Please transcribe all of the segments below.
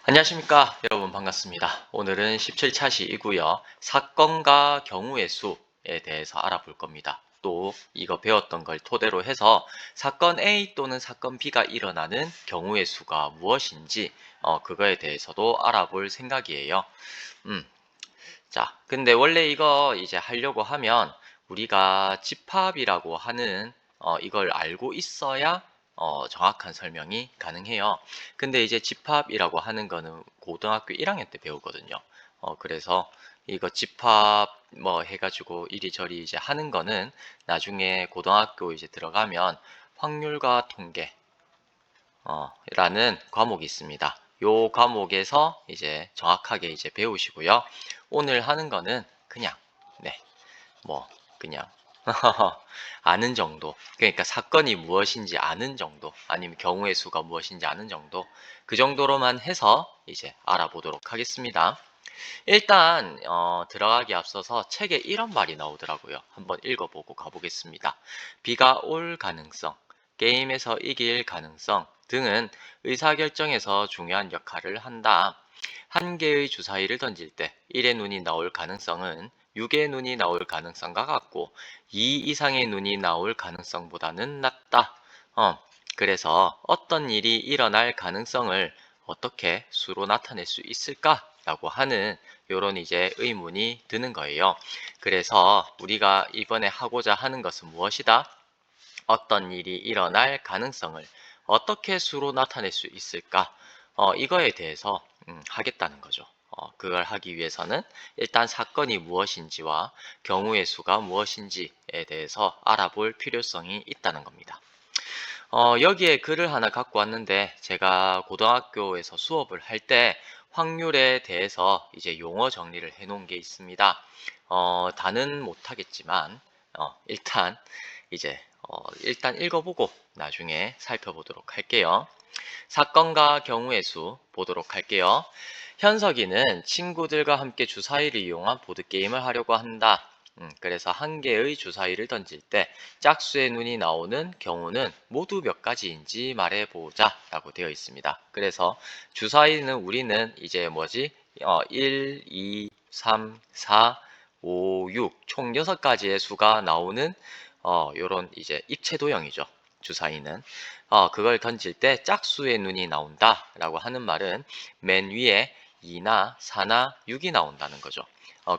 안녕하십니까 여러분, 반갑습니다. 오늘은 17차 시이고요. 사건과 경우의 수에 대해서 알아볼 겁니다. 또 이거 배웠던 걸 토대로 해서 사건 A 또는 사건 B가 일어나는 경우의 수가 무엇인지 그거에 대해서도 알아볼 생각이에요. 음, 자, 근데 원래 이거 이제 하려고 하면 우리가 집합이라고 하는 이걸 알고 있어야 정확한 설명이 가능해요. 근데 이제 집합이라고 하는 거는 고등학교 1학년 때 배우거든요. 그래서 이거 집합 뭐 해가지고 이리저리 이제 하는 거는 나중에 고등학교 이제 들어가면 확률과 통계 라는 과목이 있습니다. 요 과목에서 이제 정확하게 이제 배우시고요. 오늘 하는 거는 그냥, 네, 뭐, 그냥, 아는 정도. 그러니까 사건이 무엇인지 아는 정도, 아니면 경우의 수가 무엇인지 아는 정도, 그 정도로만 해서 이제 알아보도록 하겠습니다. 일단, 들어가기 앞서서 책에 이런 말이 나오더라고요. 한번 읽어보고 가보겠습니다. 비가 올 가능성, 게임에서 이길 가능성 등은 의사결정에서 중요한 역할을 한다. 한 개의 주사위를 던질 때 1의 눈이 나올 가능성은 6의 눈이 나올 가능성과 같고 2 이상의 눈이 나올 가능성보다는 낮다. 그래서 어떤 일이 일어날 가능성을 어떻게 수로 나타낼 수 있을까라고 하는 요런 이제 의문이 드는 거예요. 그래서 우리가 이번에 하고자 하는 것은 무엇이다? 어떤 일이 일어날 가능성을 어떻게 수로 나타낼 수 있을까? 이거에 대해서 하겠다는 거죠. 그걸 하기 위해서는 일단 사건이 무엇인지와 경우의 수가 무엇인지에 대해서 알아볼 필요성이 있다는 겁니다. 여기에 글을 하나 갖고 왔는데 제가 고등학교에서 수업을 할 때 확률에 대해서 이제 용어 정리를 해 놓은 게 있습니다. 다는 못하겠지만 일단 이제 일단 읽어보고 나중에 살펴보도록 할게요. 사건과 경우의 수 보도록 할게요. 현석이는 친구들과 함께 주사위를 이용한 보드게임을 하려고 한다. 그래서 한 개의 주사위를 던질 때 짝수의 눈이 나오는 경우는 모두 몇 가지인지 말해보자 라고 되어 있습니다. 그래서 주사위는 우리는 이제 뭐지? 1, 2, 3, 4, 5, 6, 총 6가지의 수가 나오는 요런 이제 입체도형이죠. 주사위는. 그걸 던질 때 짝수의 눈이 나온다 라고 하는 말은 맨 위에 2나 4나 6이 나온다는 거죠.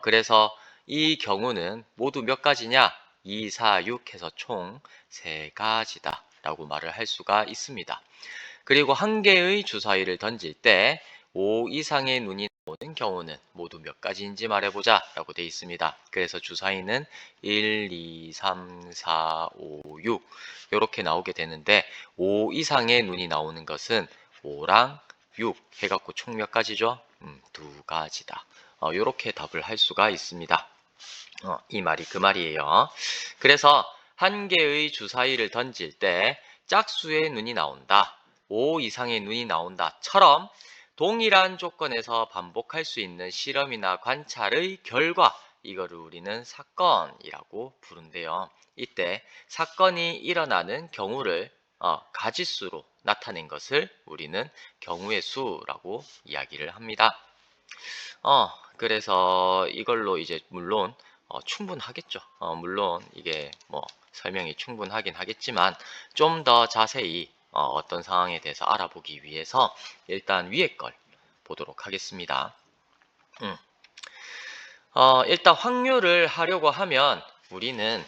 그래서 이 경우는 모두 몇 가지냐? 2, 4, 6 해서 총 3가지다 라고 말을 할 수가 있습니다. 그리고 한 개의 주사위를 던질 때 5 이상의 눈이 나오는 경우는 모두 몇 가지인지 말해보자 라고 되어 있습니다. 그래서 주사위는 1, 2, 3, 4, 5, 6 이렇게 나오게 되는데 5 이상의 눈이 나오는 것은 5랑 6 해갖고 총 몇 가지죠? 2가지다. 이렇게 답을 할 수가 있습니다. 이 말이 그 말이에요. 그래서 한 개의 주사위를 던질 때 짝수의 눈이 나온다. 5 이상의 눈이 나온다처럼 동일한 조건에서 반복할 수 있는 실험이나 관찰의 결과, 이거를 우리는 사건이라고 부른대요. 이때 사건이 일어나는 경우를 가지수로 나타낸 것을 우리는 경우의 수라고 이야기를 합니다. 그래서 이걸로 이제 물론 충분하겠죠. 물론 이게 뭐 설명이 충분하긴 하겠지만 좀 더 자세히 어떤 상황에 대해서 알아보기 위해서 일단 위에 걸 보도록 하겠습니다. 일단 확률을 하려고 하면 우리는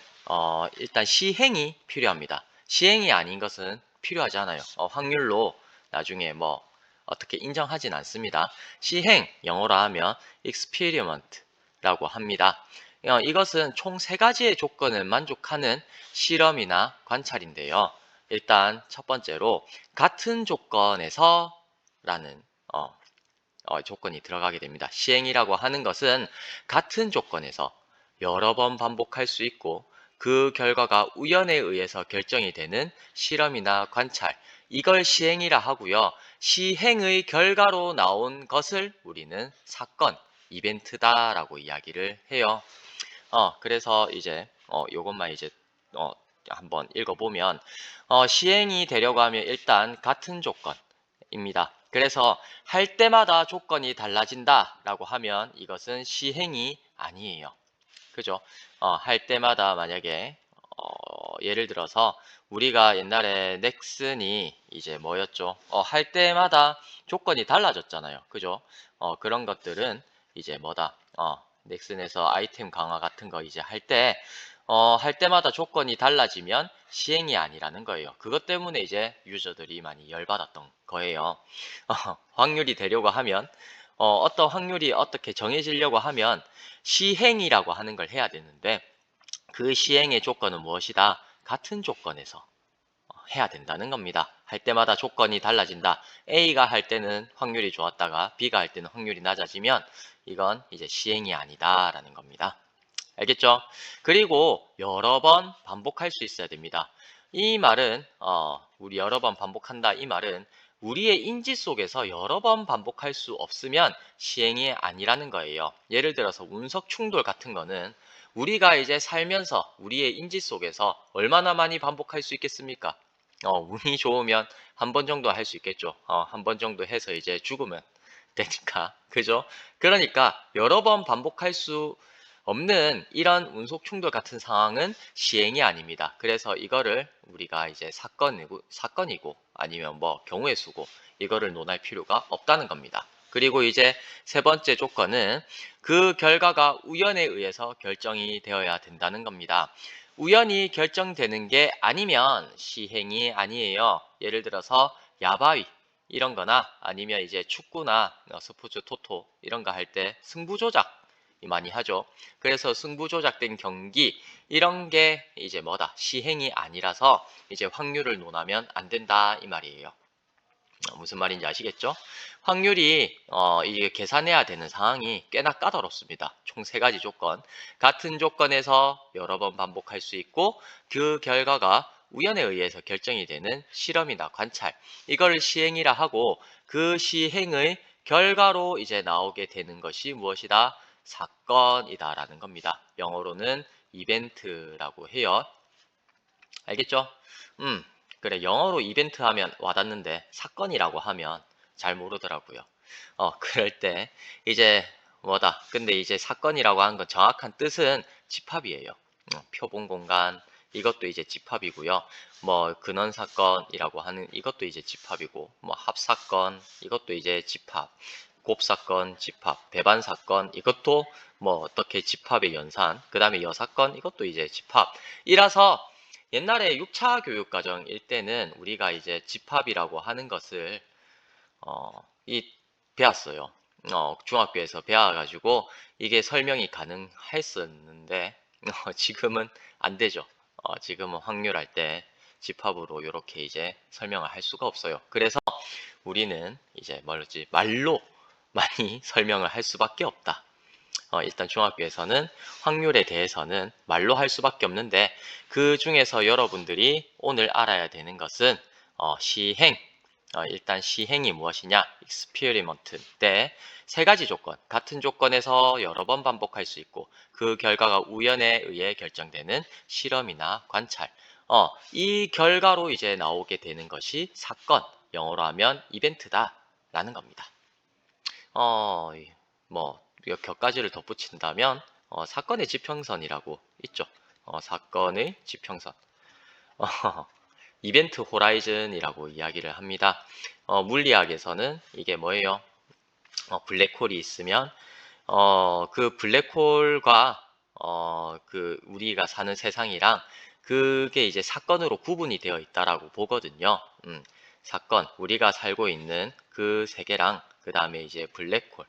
일단 시행이 필요합니다. 시행이 아닌 것은 필요하지 않아요. 확률로 나중에 뭐 어떻게 인정하진 않습니다. 시행, 영어로 하면 experiment라고 합니다. 이것은 총 3가지의 조건을 만족하는 실험이나 관찰인데요. 일단 첫 번째로 같은 조건에서 라는 조건이 들어가게 됩니다. 시행이라고 하는 것은 같은 조건에서 여러 번 반복할 수 있고 그 결과가 우연에 의해서 결정이 되는 실험이나 관찰, 이걸 시행이라 하고요. 시행의 결과로 나온 것을 우리는 사건, 이벤트다라고 이야기를 해요. 그래서 이제 요것만 이제 한번 읽어보면 시행이 되려고 하면 일단 같은 조건입니다. 그래서 할 때마다 조건이 달라진다라고 하면 이것은 시행이 아니에요. 그죠? 할 때마다 만약에 예를 들어서 우리가 옛날에 넥슨이 이제 뭐였죠? 할 때마다 조건이 달라졌잖아요. 그죠? 그런 것들은 이제 뭐다? 넥슨에서 아이템 강화 같은 거 이제 할 때마다 조건이 달라지면 시행이 아니라는 거예요. 그것 때문에 이제 유저들이 많이 열받았던 거예요. 확률이 되려고 하면, 어떤 확률이 어떻게 정해지려고 하면 시행이라고 하는 걸 해야 되는데, 그 시행의 조건은 무엇이다? 같은 조건에서 해야 된다는 겁니다. 할 때마다 조건이 달라진다. A가 할 때는 확률이 좋았다가 B가 할 때는 확률이 낮아지면 이건 이제 시행이 아니다라는 겁니다. 알겠죠? 그리고 여러 번 반복할 수 있어야 됩니다. 이 말은 우리 여러 번 반복한다 이 말은 우리의 인지 속에서 여러 번 반복할 수 없으면 시행이 아니라는 거예요. 예를 들어서 운석 충돌 같은 거는 우리가 이제 살면서 우리의 인지 속에서 얼마나 많이 반복할 수 있겠습니까? 운이 좋으면 한 번 정도 할 수 있겠죠. 한 번 정도 해서 이제 죽으면 되니까. 그죠? 그러니까 여러 번 반복할 수 없는 이런 운속 충돌 같은 상황은 시행이 아닙니다. 그래서 이거를 우리가 이제 사건이고 아니면 뭐 경우의 수고 이거를 논할 필요가 없다는 겁니다. 그리고 이제 세 번째 조건은 그 결과가 우연에 의해서 결정이 되어야 된다는 겁니다. 우연히 결정되는 게 아니면 시행이 아니에요. 예를 들어서 야바위 이런 거나 아니면 이제 축구나 스포츠 토토 이런 거 할 때 승부 조작 많이 하죠. 그래서 승부 조작된 경기 이런 게 이제 뭐다? 시행이 아니라서 이제 확률을 논하면 안 된다 이 말이에요. 무슨 말인지 아시겠죠? 확률이 이게 계산해야 되는 상황이 꽤나 까다롭습니다. 총 세 가지 조건. 같은 조건에서 여러 번 반복할 수 있고 그 결과가 우연에 의해서 결정이 되는 실험이나 관찰. 이걸 시행이라 하고 그 시행의 결과로 이제 나오게 되는 것이 무엇이다? 사건이다라는 겁니다. 영어로는 이벤트라고 해요. 알겠죠? 음, 그래. 영어로 이벤트 하면 와닿는데 사건이라고 하면 잘 모르더라고요. 그럴 때 이제 뭐다. 근데 이제 사건이라고 하는 건 정확한 뜻은 집합이에요. 표본 공간 이것도 이제 집합이고요. 뭐 근원 사건이라고 하는 이것도 이제 집합이고 뭐 합사건 이것도 이제 집합. 곱사건 집합, 배반사건 이것도 뭐 어떻게 집합의 연산, 그 다음에 여사건 이것도 이제 집합이라서 옛날에 6차 교육과정일 때는 우리가 이제 집합이라고 하는 것을 이 배웠어요. 중학교에서 배워가지고 이게 설명이 가능했었는데 지금은 안 되죠. 지금은 확률할 때 집합으로 이렇게 이제 설명을 할 수가 없어요. 그래서 우리는 이제 뭐지 말로 많이 설명을 할 수밖에 없다. 일단 중학교에서는 확률에 대해서는 말로 할 수밖에 없는데 그 중에서 여러분들이 오늘 알아야 되는 것은 시행. 일단 시행이 무엇이냐? experiment 때 세 가지 조건, 같은 조건에서 여러 번 반복할 수 있고 그 결과가 우연에 의해 결정되는 실험이나 관찰. 이 결과로 이제 나오게 되는 것이 사건, 영어로 하면 이벤트다라는 겁니다. 뭐 격가지를 덧붙인다면 사건의 지평선이라고 있죠. 사건의 지평선. 어, 이벤트 호라이즌이라고 이야기를 합니다. 물리학에서는 이게 뭐예요? 블랙홀이 있으면 그 블랙홀과 그 우리가 사는 세상이랑 그게 이제 사건으로 구분이 되어 있다라고 보거든요. 사건, 우리가 살고 있는 그 세계랑 그 다음에 이제 블랙홀,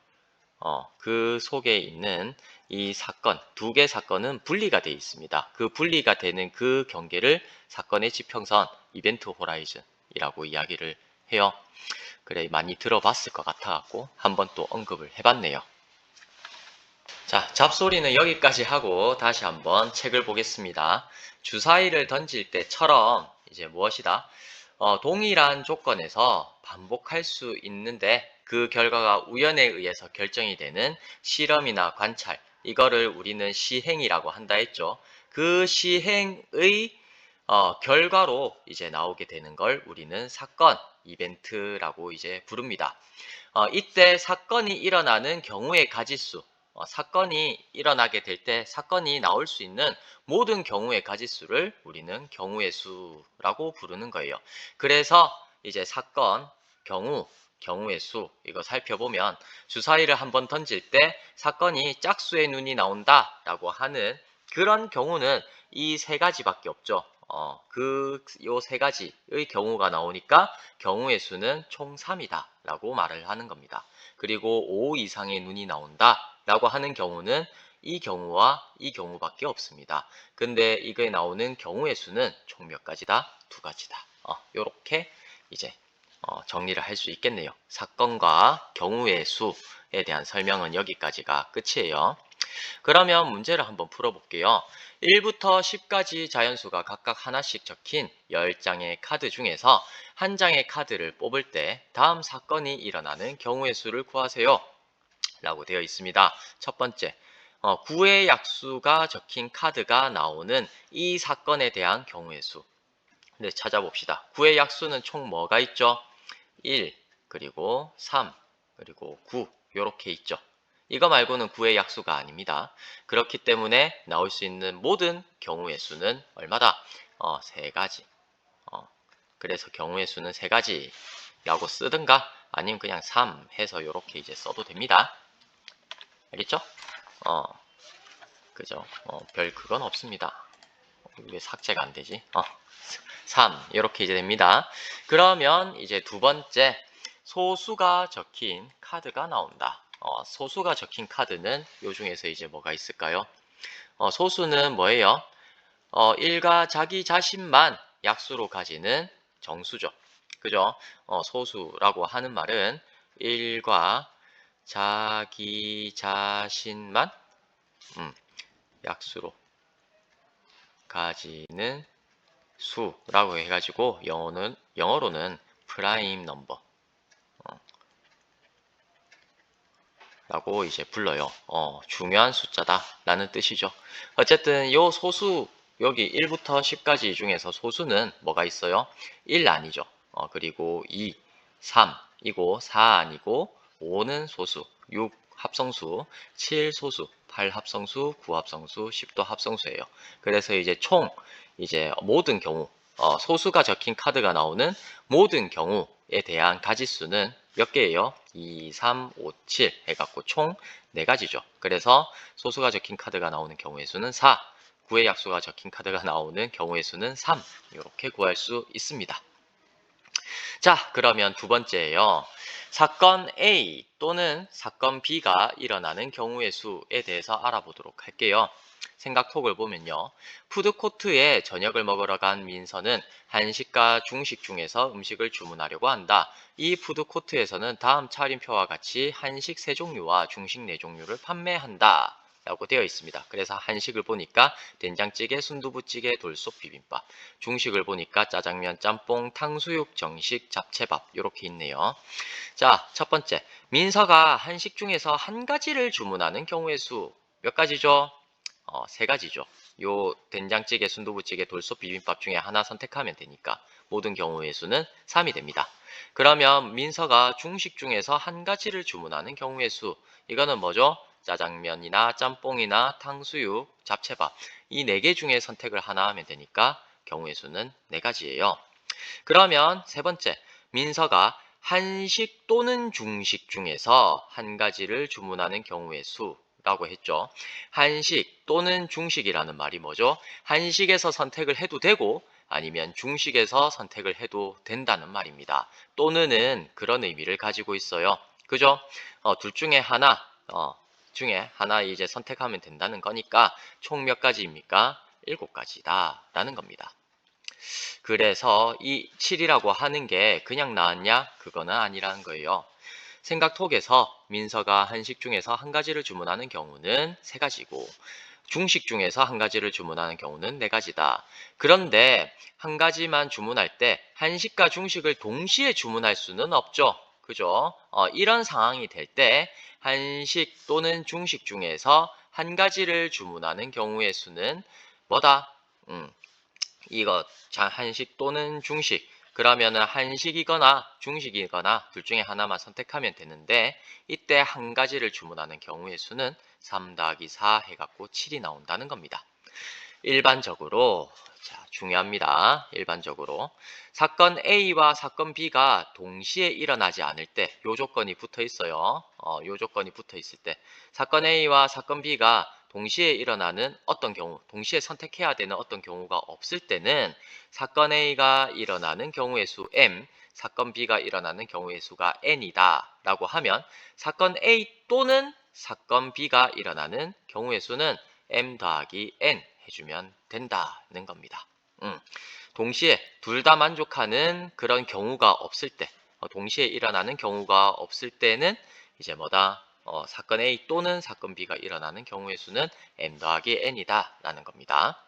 그 속에 있는 이 사건, 두 개 사건은 분리가 되어 있습니다. 그 분리가 되는 그 경계를 사건의 지평선, 이벤트 호라이즌이라고 이야기를 해요. 그래, 많이 들어봤을 것 같아갖고 한번 또 언급을 해봤네요. 자, 잡소리는 여기까지 하고 다시 한번 책을 보겠습니다. 주사위를 던질 때처럼 이제 무엇이다? 동일한 조건에서 반복할 수 있는데 그 결과가 우연에 의해서 결정이 되는 실험이나 관찰, 이거를 우리는 시행이라고 한다 했죠. 그 시행의 결과로 이제 나오게 되는 걸 우리는 사건, 이벤트라고 이제 부릅니다. 이때 사건이 일어나는 경우의 가지수, 사건이 일어나게 될 때 사건이 나올 수 있는 모든 경우의 가지수를 우리는 경우의 수라고 부르는 거예요. 그래서 이제 사건, 경우의 수 이거 살펴보면 주사위를 한번 던질 때 사건이 짝수의 눈이 나온다라고 하는 그런 경우는 이 세 가지밖에 없죠. 요 세 가지의 경우가 나오니까 경우의 수는 총 3이다 라고 말을 하는 겁니다. 그리고 5 이상의 눈이 나온다 라고 하는 경우는 이 경우와 이 경우밖에 없습니다. 근데 이게 나오는 경우의 수는 총 몇 가지다? 2가지다. 요렇게 이제 정리를 할 수 있겠네요. 사건과 경우의 수에 대한 설명은 여기까지가 끝이에요. 그러면 문제를 한번 풀어볼게요. 1부터 10까지 자연수가 각각 하나씩 적힌 10장의 카드 중에서 한 장의 카드를 뽑을 때 다음 사건이 일어나는 경우의 수를 구하세요. 라고 되어 있습니다. 첫 번째, 9의 약수가 적힌 카드가 나오는 이 사건에 대한 경우의 수. 네, 찾아봅시다. 9의 약수는 총 뭐가 있죠? 1, 그리고 3, 그리고 9 이렇게 있죠. 이거 말고는 9의 약수가 아닙니다. 그렇기 때문에 나올 수 있는 모든 경우의 수는 얼마다? 3가지. 그래서 경우의 수는 3가지라고 쓰든가 아니면 그냥 3 해서 이렇게 이제 써도 됩니다. 알겠죠? 그죠? 별 그건 없습니다. 왜 삭제가 안 되지? 3 이렇게 이제 됩니다. 그러면 이제 두 번째 소수가 적힌 카드가 나온다. 소수가 적힌 카드는 요 중에서 이제 뭐가 있을까요? 소수는 뭐예요? 1과 자기 자신만 약수로 가지는 정수죠. 그죠? 소수라고 하는 말은 1과 자기 자신만 약수로 가지는 수라고 해가지고 영어로는 프라임 넘버 라고 이제 불러요. 중요한 숫자다 라는 뜻이죠. 어쨌든 요 소수 여기 1부터 10까지 중에서 소수는 뭐가 있어요? 1 아니죠. 그리고 2, 3이고 4 아니고 5는 소수, 6 합성수, 7 소수, 8 합성수, 9 합성수, 10도 합성수예요. 그래서 이제 총 이제 모든 경우 소수가 적힌 카드가 나오는 모든 경우에 대한 가지수는 몇 개예요? 2, 3, 5, 7 해갖고 총 4가지죠. 그래서 소수가 적힌 카드가 나오는 경우의 수는 4, 9의 약수가 적힌 카드가 나오는 경우의 수는 3 이렇게 구할 수 있습니다. 자, 그러면 두 번째예요. 사건 A 또는 사건 B가 일어나는 경우의 수에 대해서 알아보도록 할게요. 생각톡을 보면요. 푸드코트에 저녁을 먹으러 간 민서는 한식과 중식 중에서 음식을 주문하려고 한다. 이 푸드코트에서는 다음 차림표와 같이 한식 3종류와 중식 4종류를 판매한다. 라고 되어 있습니다. 그래서 한식을 보니까 된장찌개, 순두부찌개, 돌솥 비빔밥, 중식을 보니까 짜장면, 짬뽕, 탕수육, 정식, 잡채밥 이렇게 있네요. 자, 첫 번째, 민서가 한식 중에서 한 가지를 주문하는 경우의 수 몇 가지죠? 3가지죠. 요 된장찌개, 순두부찌개, 돌솥 비빔밥 중에 하나 선택하면 되니까 모든 경우의 수는 3이 됩니다. 그러면 민서가 중식 중에서 한 가지를 주문하는 경우의 수 이거는 뭐죠? 짜장면이나 짬뽕이나 탕수육, 잡채밥 이 4개 중에 선택을 하나 하면 되니까 경우의 수는 4가지예요. 그러면 세 번째, 민서가 한식 또는 중식 중에서 한 가지를 주문하는 경우의 수라고 했죠. 한식 또는 중식이라는 말이 뭐죠? 한식에서 선택을 해도 되고 아니면 중식에서 선택을 해도 된다는 말입니다. 또는은 그런 의미를 가지고 있어요. 그죠? 둘 중에 하나 이제 선택하면 된다는 거니까 총 몇 가지입니까? 7가지다 라는 겁니다. 그래서 이 7이라고 하는 게 그냥 나왔냐? 그거는 아니라는 거예요. 생각톡에서 민서가 한식 중에서 한 가지를 주문하는 경우는 3가지고 중식 중에서 한 가지를 주문하는 경우는 4가지다. 그런데 한 가지만 주문할 때 한식과 중식을 동시에 주문할 수는 없죠. 그죠? 이런 상황이 될 때 한식 또는 중식 중에서 한 가지를 주문하는 경우의 수는 뭐다? 이거 한식 또는 중식 그러면은 한식이거나 중식이거나 둘 중에 하나만 선택하면 되는데 이때 한 가지를 주문하는 경우의 수는 3 더하기 4 해갖고 7이 나온다는 겁니다. 일반적으로 자, 중요합니다. 일반적으로 사건 A와 사건 B가 동시에 일어나지 않을 때 요 조건이 붙어 있어요. 요 조건이 붙어 있을 때 사건 A와 사건 B가 동시에 일어나는 어떤 경우, 동시에 선택해야 되는 어떤 경우가 없을 때는 사건 A가 일어나는 경우의 수 M, 사건 B가 일어나는 경우의 수가 N이다 라고 하면 사건 A 또는 사건 B가 일어나는 경우의 수는 M 더하기 N 해주면 된다는 겁니다. 동시에 둘 다 만족하는 그런 경우가 없을 때, 동시에 일어나는 경우가 없을 때는 이제 뭐다? 사건 A 또는 사건 B가 일어나는 경우의 수는 M 더하기 N이다 라는 겁니다.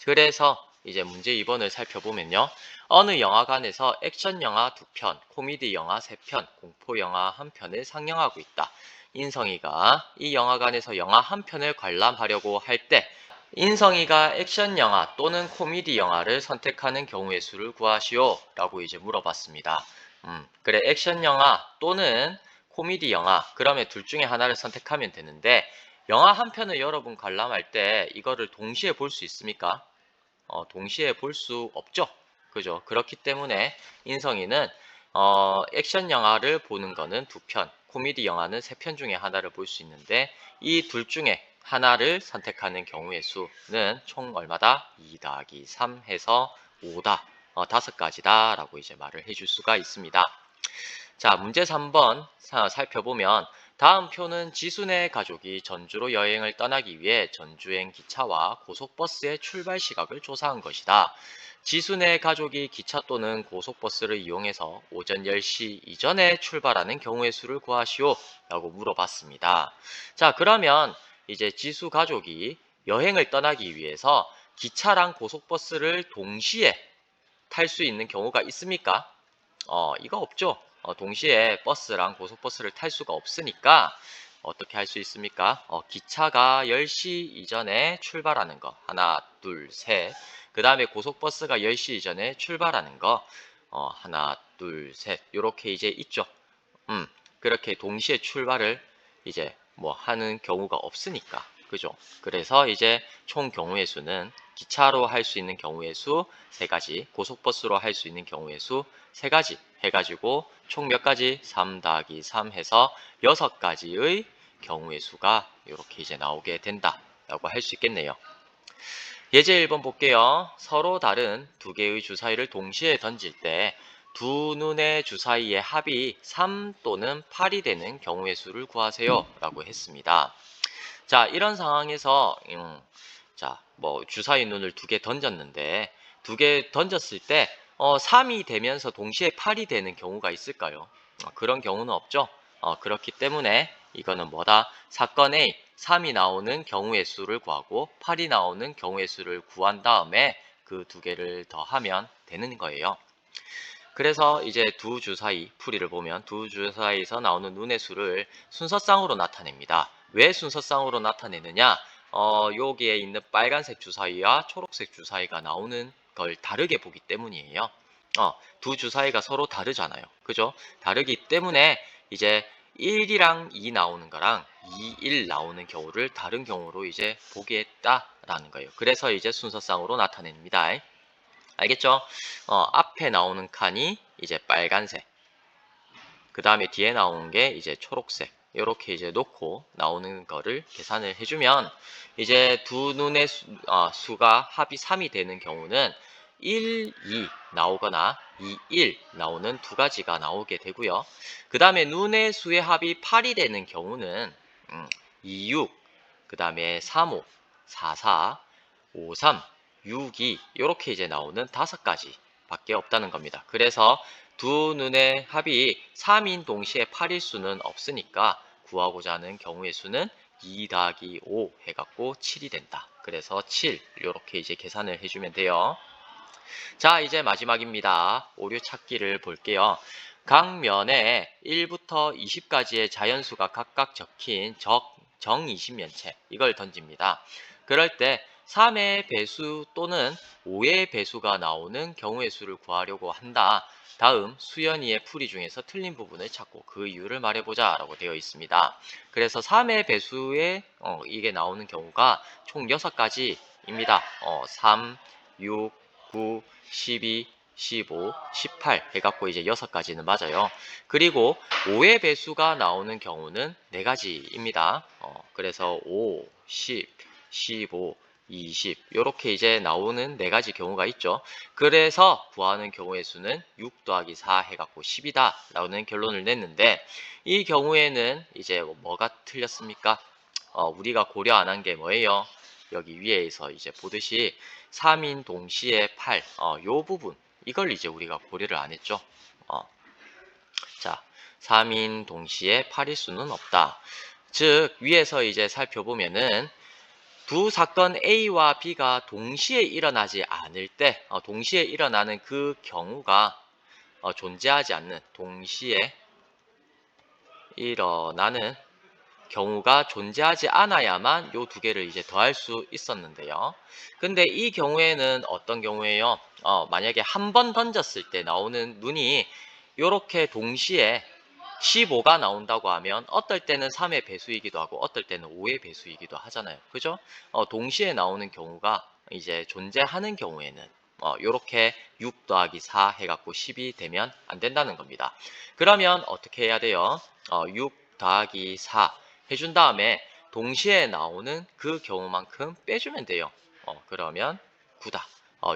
그래서 이제 문제 2번을 살펴보면요. 어느 영화관에서 액션 영화 2편, 코미디 영화 3편, 공포 영화 1편을 상영하고 있다. 인성이가 이 영화관에서 영화 1편을 관람하려고 할 때 인성이가 액션 영화 또는 코미디 영화를 선택하는 경우의 수를 구하시오 라고 이제 물어봤습니다. 그래 액션 영화 또는 코미디 영화 그러면 둘 중에 하나를 선택하면 되는데 영화 한 편을 여러분 관람할 때 이거를 동시에 볼 수 있습니까? 동시에 볼 수 없죠. 그죠? 그렇기 때문에 인성이는 액션 영화를 보는 거는 2편, 코미디 영화는 3편 중에 하나를 볼 수 있는데 이 둘 중에 하나를 선택하는 경우의 수는 총 얼마다? 2 더하기 3 해서 5다. 5가지다 라고 이제 말을 해줄 수가 있습니다. 자, 문제 3번 살펴보면 다음 표는 지순의 가족이 전주로 여행을 떠나기 위해 전주행 기차와 고속버스의 출발 시각을 조사한 것이다. 지순의 가족이 기차 또는 고속버스를 이용해서 오전 10시 이전에 출발하는 경우의 수를 구하시오 라고 물어봤습니다. 자, 그러면 이제 지수 가족이 여행을 떠나기 위해서 기차랑 고속버스를 동시에 탈 수 있는 경우가 있습니까? 이거 없죠. 동시에 버스랑 고속버스를 탈 수가 없으니까 어떻게 할 수 있습니까? 기차가 10시 이전에 출발하는 거 하나, 둘, 셋. 그 다음에 고속버스가 10시 이전에 출발하는 거 하나, 둘, 셋. 요렇게 이제 있죠. 그렇게 동시에 출발을 이제 뭐 하는 경우가 없으니까. 그죠? 그래서 이제 총 경우의 수는 기차로 할 수 있는 경우의 수 3가지, 고속버스로 할 수 있는 경우의 수 3가지 해가지고 총 몇 가지? 3 더하기 3 해서 6가지의 경우의 수가 이렇게 이제 나오게 된다라고 할 수 있겠네요. 예제 1번 볼게요. 서로 다른 2개의 주사위를 동시에 던질 때 두 눈의 주사위의 합이 3 또는 8이 되는 경우의 수를 구하세요 라고 했습니다. 자, 이런 상황에서 자, 뭐 주사위 눈을 2개 던졌는데 2개 던졌을 때 3이 되면서 동시에 8이 되는 경우가 있을까요? 그런 경우는 없죠. 그렇기 때문에 이거는 뭐다? 사건 A 3이 나오는 경우의 수를 구하고 8이 나오는 경우의 수를 구한 다음에 그 2개를 더하면 되는 거예요. 그래서 이제 두 주사위 풀이를 보면 두 주사위에서 나오는 눈의 수를 순서쌍으로 나타냅니다. 왜 순서쌍으로 나타내느냐? 여기에 있는 빨간색 주사위와 초록색 주사위가 나오는 걸 다르게 보기 때문이에요. 두 주사위가 서로 다르잖아요. 그죠? 다르기 때문에 이제 1이랑 2 나오는 거랑 2, 1 나오는 경우를 다른 경우로 이제 보겠다라는 거예요. 그래서 이제 순서쌍으로 나타냅니다. 알겠죠? 앞에 나오는 칸이 이제 빨간색, 그 다음에 뒤에 나오는 게 이제 초록색. 이렇게 이제 놓고 나오는 거를 계산을 해주면 이제 두 눈의 수가 합이 3이 되는 경우는 1, 2 나오거나 2, 1 나오는 2가지가 나오게 되고요. 그 다음에 눈의 수의 합이 8이 되는 경우는 2, 6, 그 다음에 3, 5, 4, 4, 5, 3, 6, 2 이렇게 이제 나오는 5가지 밖에 없다는 겁니다. 그래서 두 눈의 합이 3인 동시에 8일 수는 없으니까 구하고자 하는 경우의 수는 2 더하기 5 해갖고 7이 된다. 그래서 7 이렇게 이제 계산을 해주면 돼요. 자, 이제 마지막입니다. 오류 찾기를 볼게요. 각 면에 1부터 20까지의 자연수가 각각 적힌 정 20면체 이걸 던집니다. 그럴 때 3의 배수 또는 5의 배수가 나오는 경우의 수를 구하려고 한다. 다음 수연이의 풀이 중에서 틀린 부분을 찾고 그 이유를 말해보자 라고 되어 있습니다. 그래서 3의 배수에 이게 나오는 경우가 총 6가지입니다. 3, 6, 9, 12, 15, 18 해갖고 이제 6가지는 맞아요. 그리고 5의 배수가 나오는 경우는 4가지입니다. 그래서 5, 10, 15, 20 이렇게 이제 나오는 4가지 경우가 있죠. 그래서 구하는 경우의 수는 6 더하기 4 해갖고 10이다 라는 결론을 냈는데, 이 경우에는 이제 뭐가 틀렸습니까? 우리가 고려 안 한 게 뭐예요? 여기 위에서 이제 보듯이 3인 동시에 8, 요 부분 이걸 이제 우리가 고려를 안 했죠. 자, 3인 동시에 8일 수는 없다. 즉 위에서 이제 살펴보면은 두 사건 A와 B가 동시에 일어나지 않을 때, 동시에 일어나는 그 경우가 존재하지 않는, 동시에 일어나는 경우가 존재하지 않아야만 요 두 개를 이제 더할 수 있었는데요. 근데 이 경우에는 어떤 경우에요? 만약에 한 번 던졌을 때 나오는 눈이 이렇게 동시에 15가 나온다고 하면 어떨 때는 3의 배수이기도 하고 어떨 때는 5의 배수이기도 하잖아요. 그죠? 동시에 나오는 경우가 이제 존재하는 경우에는 이렇게 6 더하기 4 해갖고 10이 되면 안 된다는 겁니다. 그러면 어떻게 해야 돼요? 6 더하기 4 해준 다음에 동시에 나오는 그 경우만큼 빼주면 돼요. 그러면 9다.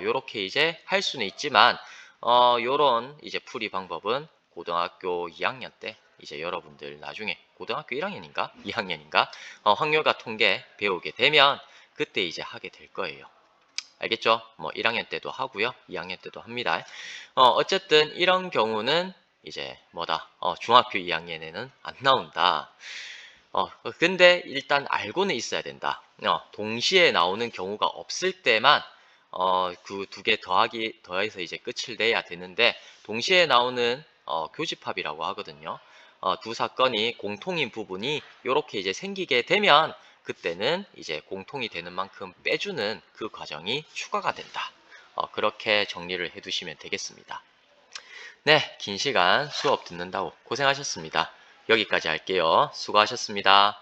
요렇게 이제 할 수는 있지만, 요런 이제 풀이 방법은 고등학교 2학년 때 이제 여러분들 나중에 고등학교 1학년인가 2학년인가 확률과 통계 배우게 되면 그때 이제 하게 될 거예요. 알겠죠? 뭐 1학년 때도 하고요. 2학년 때도 합니다. 어쨌든 이런 경우는 이제 뭐다? 중학교 2학년에는 안 나온다. 근데 일단 알고는 있어야 된다. 동시에 나오는 경우가 없을 때만 그 두 개 더해서 이제 끝을 내야 되는데, 동시에 나오는 교집합이라고 하거든요. 두 사건이 공통인 부분이 이렇게 이제 생기게 되면 그때는 이제 공통이 되는 만큼 빼주는 그 과정이 추가가 된다. 그렇게 정리를 해두시면 되겠습니다. 네, 긴 시간 수업 듣는다고 고생하셨습니다. 여기까지 할게요. 수고하셨습니다.